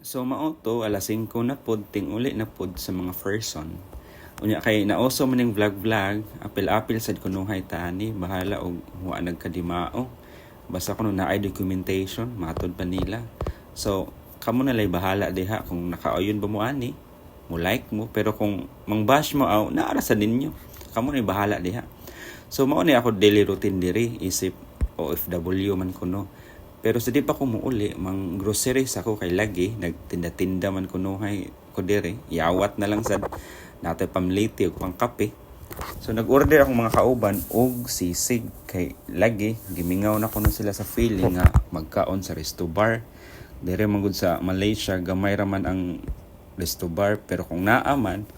So mao to alas 5 na pod ting uli na pod sa mga person. Unya kay naoso man ning vlog apil-apil sad kunuhay tani bahala og wa nagkadimao. Basta kuno naay documentation matod pa nila. So kamo na lay bahala diha kung nakaayon ba mo ani mo like mo, pero kung mangbash mo aw naara sa ninyo. Kamo na bahala diha. So mao ni ako daily routine diri isip OFW man kuno. Pero sa di pa ko muuli, mang groceries ako kay lagi, nagtinda-tinda man kunuhay ko dire, iawat na lang sad natay pamliti ug pangkape. So nag-order akong mga kauban og sisig kay lagi gimingaw na kuno sila sa feeling nga magkaon sa resto bar. Dire man gud sa Malaysia gamay ra man ang resto bar, pero kung naa man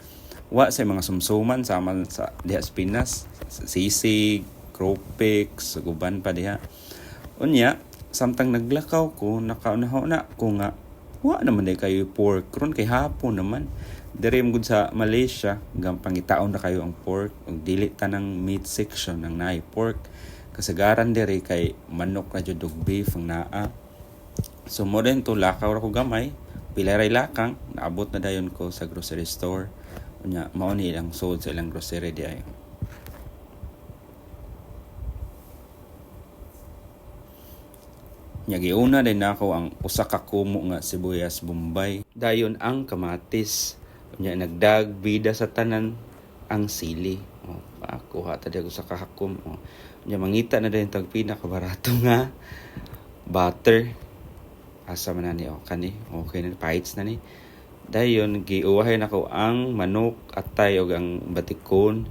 wa sa mga sumsuman sama sa diha sa Pinas, sisig, cropix, guban pa diha. Unya samtang naglakaw ko, nakaunaho na ko nga, wa naman day kayo pork. Ron kay hapon naman. Dire gud sa Malaysia, gampang itaon na kayo ang pork. Ug dili tanang meat section ng naay pork. Kasagaran dire kay manok na jud og beef ang naa. So mo din to lakaw ra ko gamay, pilaray lakang, naabot na dayon ko sa grocery store. Unya mao ni ilang sold sa ilang grocery di ay. Giuna din nako ang usa ka kumo nga sibuyas Bombay. Dayon ang kamatis. Unya nagdag bida sa tanan ang sili. Ako hata di ako sa kahakom. Unya mangita na din tag pinakabarato nga butter. Asa man ni kani. Okay na paits na ni. Dayon giuwahay nako ang manok, atay ug ang batikon.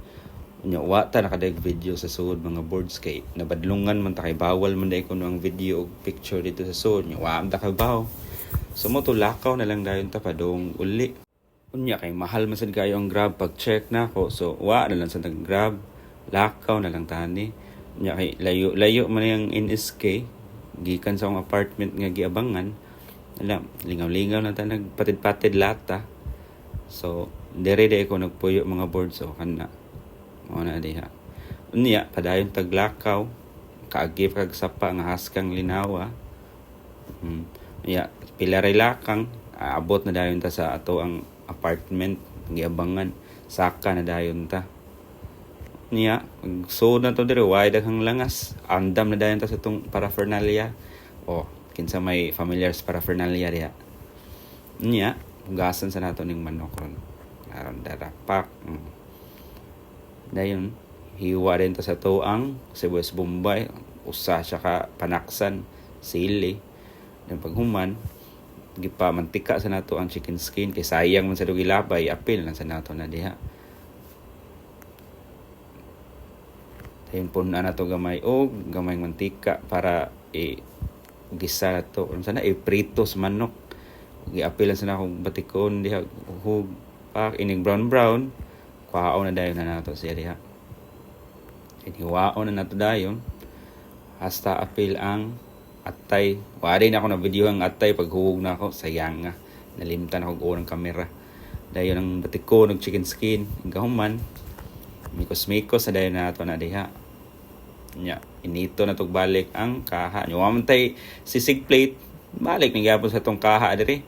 Unya wata nakadag video sa suod mga boards kay nabadlungan man ta kay bawal man day kuno ang video og picture dito sa suod nya wa ta kay baw. So mo to lakaw na lang dayon ta padong uli. Unya kay mahal man sad kayo ang Grab pag check na ko, so wa na lang sa tag Grab, lakaw na lang tani. Unya kay layo man yang NSK gikan sa akong apartment nga giabangan. Alam lingaw-lingaw na ta nagpatid-patid lata. So dire ko nagpuyo mga boards so kana o na diha. Unya padayon taglakaw kaagip kag sapa nga haskang linawa. Pilaray lakang abot na dayon ta sa ato ang apartment giabangan, saka na dayon ta. Unya so na to dire wide daghang langas, andam na dayon ta sa tong paraphernalia. Kinsa may familiar sa paraphernalia diha. Unya gasan sa nato ning manok ron. Aron darapak. Dayon hiwa rin ta sa to ang sibuyas Bombay, usa siya ka panaksan, sili. Dan paghuman gipa mantika sa nato ang chicken skin kay sayang man sa dugilabay, apil lang sa nato na diha. Dayon punan nato gamay og gamay mantika para gisa nato sana prito sa manok. Giapil lang sa akong batikon diha hug pak ining brown kuhaon na dayon na nato siya diha. Hiniwaon na nato dayon hasta apil ang atay. Wari na ako na video ang atay paghuhog na ako, sayang nga nalimtan ako ng kamera. Dayon ang batiko ng chicken skin gahuman mikos na dayon na nato na diha. Nya inito na tog balik ang kaha. Nya wa man tay sisig plate, balik ni gyapon sa tong kaha diri.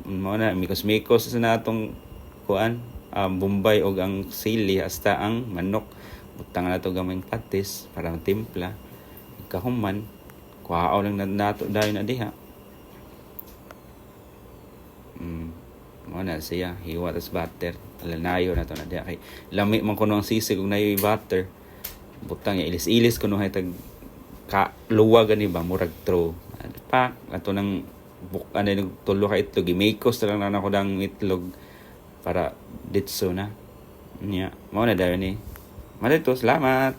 Mao na mikos sa natong kuan Bombay og ang sili hasta ang manok. Butang na to gamay patis para matimpla. Kahuman kuhao lang nato dayon na diha. Mo na siya hiwa tas butter. Lanayo na to na diha kay lami man kuno ang sisig ug nayoy butter. Butang ya ilis-ilis kuno hay tag luwag ani ba murag throw. Pak ato nang tulo ka itlog gimikos na lang ako dang itlog para ditso na. Nya mao na dayon ni. Malito, salamat.